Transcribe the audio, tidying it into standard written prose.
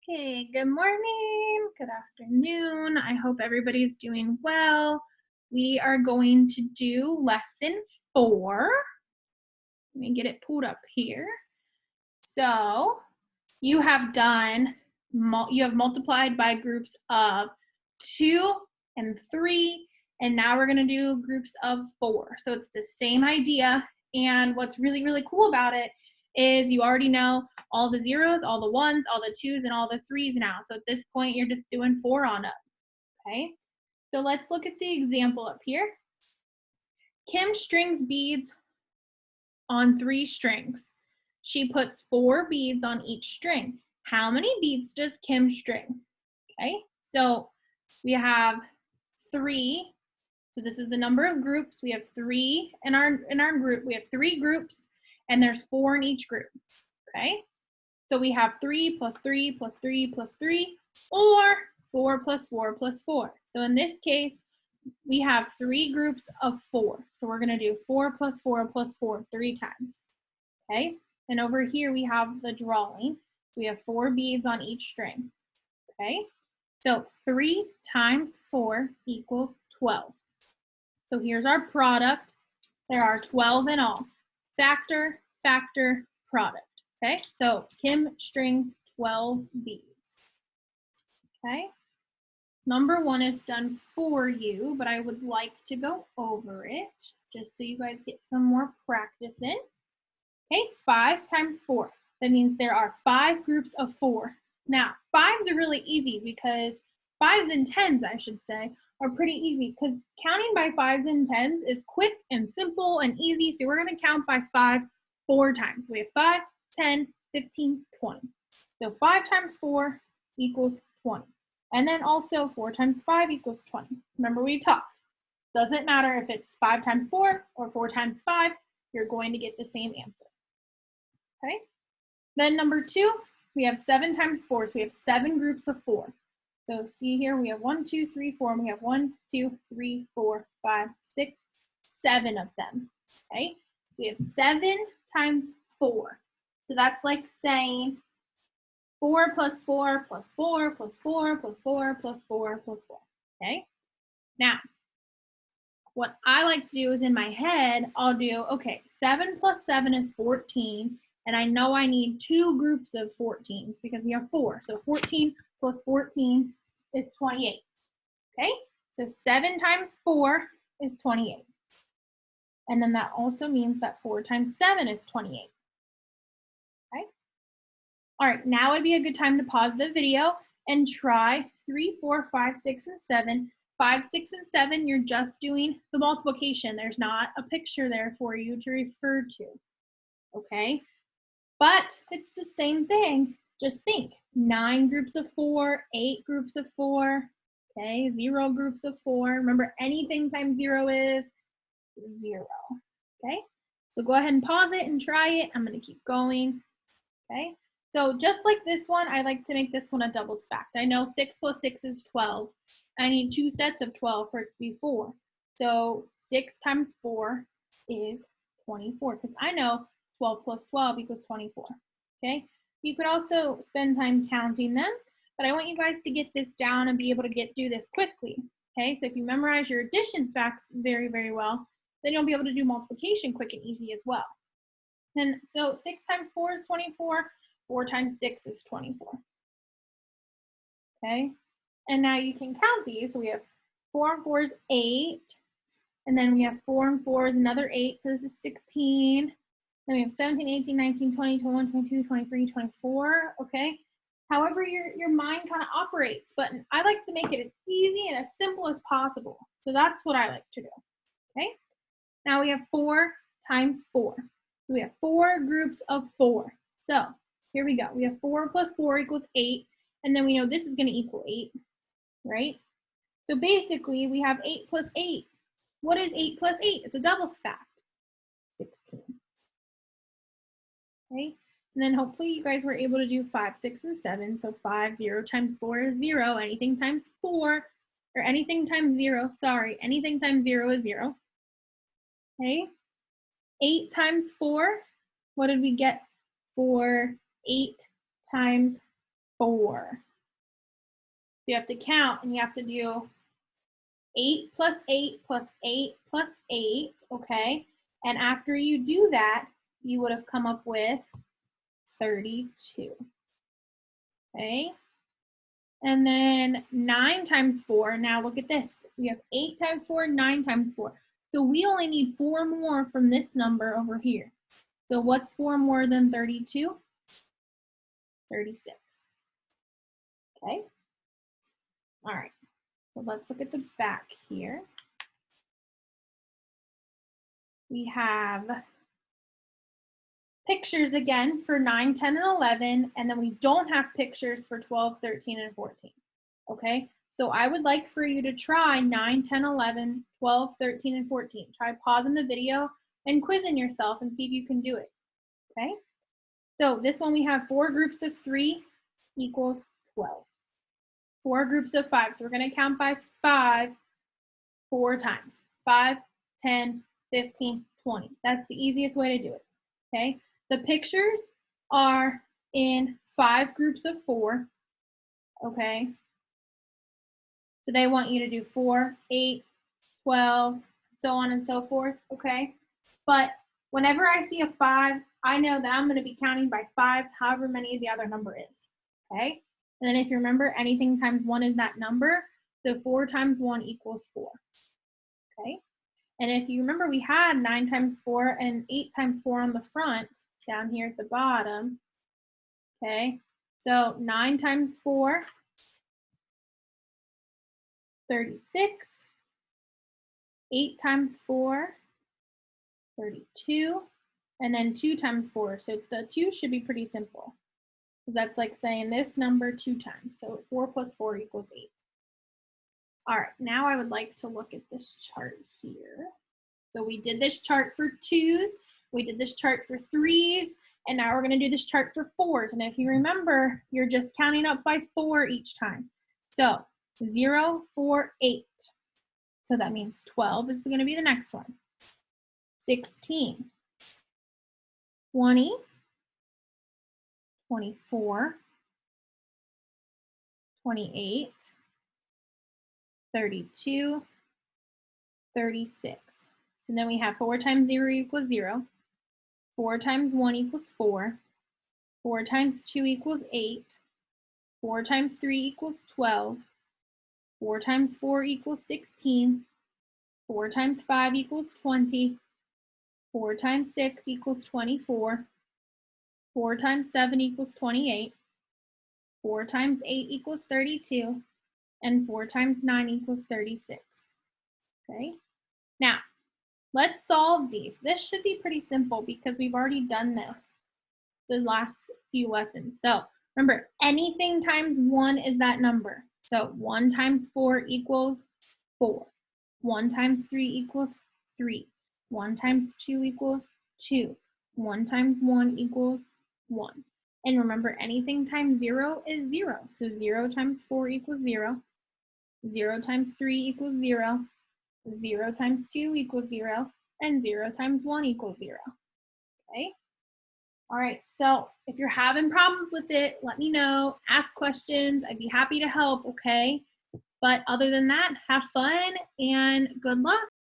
Okay, good morning, good afternoon. I hope everybody's doing well. We are going to do lesson 4. Let me get it pulled up here. So you have done, you have multiplied by groups of 2 and 3, and now we're going to do groups of 4. So it's the same idea, and what's really, really cool about it is you already know all the zeros, all the ones, all the twos, and all the threes now. So at this point, you're just doing 4 on up, okay? So let's look at the example up here. Kim strings beads on 3 strings. She puts 4 beads on each string. How many beads does Kim string? Okay, so we have 3. So this is the number of groups. We have 3 in our group. We have 3 groups, and there's 4 in each group. Okay, so we have 3 plus 3 plus 3 plus 3, or 4 plus 4 plus 4. So in this case, we have 3 groups of 4. So we're going to do 4 plus 4 plus 4 3 times. Okay, and over here we have the drawing. We have 4 beads on each string. Okay, so 3 times 4 equals 12. So here's our product. There are 12 in all. Factor, factor, product. Okay, so Kim strings 12 beads. Okay, number 1 is done for you, but I would like to go over it just so you guys get some more practice in. Okay, 5 times 4. That means there are 5 groups of 4. Now, 5s are really easy because 5s and 10s, I should say, are pretty easy because counting by 5s and 10s is quick and simple and easy. So we're going to count by 5 4 times. We have 5, 10, 15, 20. So 5 times 4 equals 20. And then also 4 times 5 equals 20. Remember we talked. Doesn't matter if it's 5 times 4 or 4 times 5, you're going to get the same answer. Okay, then number 2, we have 7 times 4, so we have 7 groups of 4. So see here, we have 1, 2, 3, 4, and we have 1, 2, 3, 4, 5, 6, 7 of them. Okay, so we have 7 times 4. So that's like saying 4 plus 4 plus 4 plus 4 plus 4 plus 4 plus 4. Okay, now what I like to do is in my head, I'll do, okay, 7 plus 7 is 14. And I know I need 2 groups of 14s because we have 4. So 14 plus 14 is 28. Okay, so 7 times 4 is 28. And then that also means that 4 times 7 is 28. Okay, all right, now would be a good time to pause the video and try 3, 4, 5, 6, and 7. 5, 6, and 7, you're just doing the multiplication. There's not a picture there for you to refer to. Okay, but it's the same thing. Just think, 9 groups of 4, 8 groups of 4, okay, 0 groups of 4. Remember, anything times 0 is 0, okay? So go ahead and pause it and try it. I'm going to keep going, okay? So just like this one, I like to make this one a double stacked. I know 6 plus 6 is 12. I need 2 sets of 12 for it to be 4. So 6 times 4 is 24, because I know 12 plus 12 equals 24, okay? You could also spend time counting them, but I want you guys to get this down and be able to do this quickly, okay? So if you memorize your addition facts very, very well, then you'll be able to do multiplication quick and easy as well. And so 6 times 4 is 24, 4 times 6 is 24, okay? And now you can count these. So we have 4 and 4 is 8. And then we have 4 and 4 is another 8. So this is 16. Then we have 17, 18, 19, 20, 21, 22, 23, 24. Okay. However, your mind kind of operates. But I like to make it as easy and as simple as possible. So that's what I like to do. Okay. Now we have 4 times 4. So we have 4 groups of 4. So here we go. We have 4 plus 4 equals 8. And then we know this is going to equal 8. Right? So basically, we have 8 plus 8. What is 8 plus 8? It's a double stack. 16. Okay? And then hopefully you guys were able to do 5, 6, and 7. So 5, 0 times 4 is 0. Anything times 4, or anything times 0, sorry, anything times 0 is 0. Okay? 8 times 4, what did we get for 8 times 4. You have to count, and you have to do 8 plus 8 plus 8 plus 8, okay? And after you do that, you would have come up with 32, okay? And then 9 times 4, now look at this. We have 8 times 4, 9 times 4. So we only need 4 more from this number over here. So what's 4 more than 32? 36, okay? All right, so let's look at the back here. We have pictures again for 9, 10, and 11, and then we don't have pictures for 12, 13, and 14, okay? So I would like for you to try 9, 10, 11, 12, 13, and 14. Try pausing the video and quizzing yourself and see if you can do it, okay? So this one we have 4 groups of 3 equals 12. 4 groups of 5, so we're gonna count by 5 4 times. 5, 10, 15, 20. That's the easiest way to do it, okay? The pictures are in 5 groups of 4, okay? So they want you to do 4, 8, 12, so on and so forth, okay? But whenever I see a 5, I know that I'm going to be counting by 5s, however many the other number is, okay? And then if you remember, anything times 1 is that number, so 4 times 1 equals 4, okay? And if you remember, we had 9 times 4 and 8 times 4 on the front, down here at the bottom, okay? So 9 times 4, 36. 8 times 4, 32. And then 2 times 4. So the 2 should be pretty simple. That's like saying this number 2 times. So 4 plus 4 equals 8. All right, now I would like to look at this chart here. So we did this chart for 2s, we did this chart for 3s, and now we're going to do this chart for 4s. And if you remember, you're just counting up by 4 each time. So 0, 4, 8. So that means 12 is going to be the next one. 16, 20, 24, 28, 32, 36. So then we have 4 times 0 equals 0. 4 times 1 equals 4. 4 times 2 equals 8. 4 times 3 equals 12. 4 times 4 equals 16. 4 times 5 equals 20. 4 times 6 equals 24. 4 times 7 equals 28. 4 times 8 equals 32. And 4 times 9 equals 36. Okay? Now, let's solve these. This should be pretty simple because we've already done this the last few lessons. So remember, anything times 1 is that number. So 1 times 4 equals 4. 1 times 3 equals 3. 1 times 2 equals 2. 1 times 1 equals 1. And remember, anything times 0 is 0. So 0 times 4 equals 0. 0 times 3 equals 0. 0 times 2 equals 0. And 0 times 1 equals 0. Okay? All right, so if you're having problems with it, let me know. Ask questions. I'd be happy to help, okay? But other than that, have fun and good luck.